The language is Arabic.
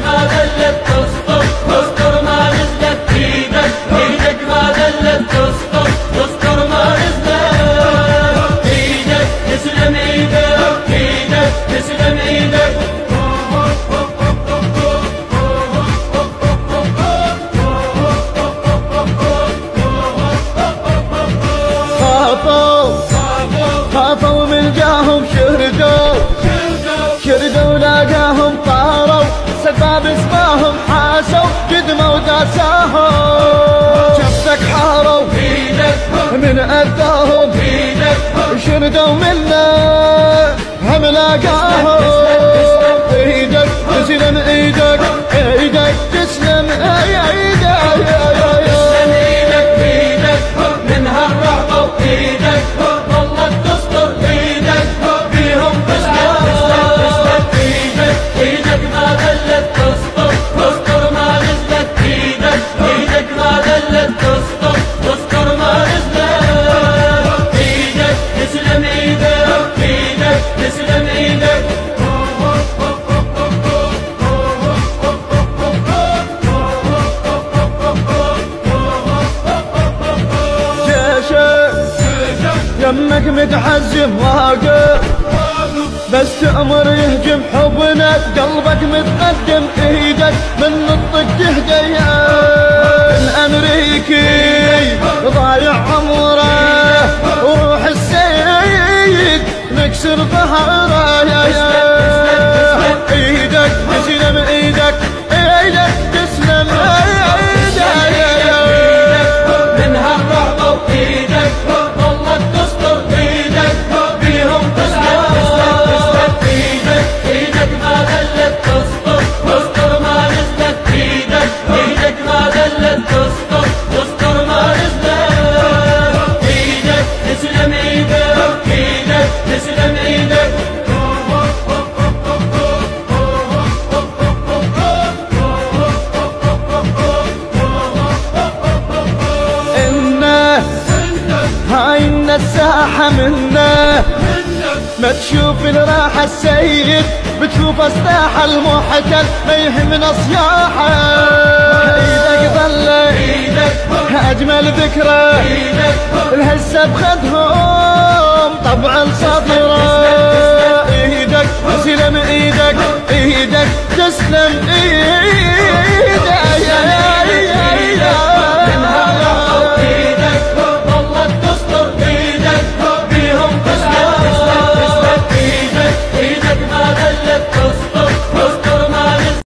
ما ذلت تسطر تسطر ما نزلت ايدك ايدك ما ذلت تسطر تسطر ما نزلت ايدك تسلم ايدك ايدك تسلم ايدك خافوا من جاهم شردوا لاقاهم طاروا سباب اسماهم حاسوا قدموا داساهم شفتك حاروا من اذاهم شردوا منا هم لاقاهم ايدك تسلم ايدك ايدك تسلم ايدك تسلم ايدك بايدك من هالرعبة وايدك ظلت تسطر ايدك فيهم تسلم ايدك ايدك ما ذلت تسطر تسطر ما نزلت ايدك ايدك ما ذلت تسطر تسطر ما نزلت ايدك تسلم ايدك ايدك تسلم ايدك يمك متحزم واقف بس تأمر يهجم حبنا قلبك متقدم ايدك من نطق تهديه الامريكي ضايع عمره وروح السيد نكسر ظهره ايدك تسلم ايدك ايدك تسلم ايدك من هالرعبة وايدك ظلت تسطر ايدك فيهم تسلم ايدك ايدك ما ذلت تسطر تسطر ما نزلت ايدك ايدك ما ذلت تسطر تسطر ما نزلت ايدك تسلم ايدك ايدك تسلم ايدك هاي الساحة منا ما تشوف الراحة السيد بتشوف استاحة المحتل ما يهمنا صياحة ايدك ظلت اجمل ذكرى الهسة بخدهم طبعا صدرة ايدك تسلم ايدك ايدك تسلم ايدك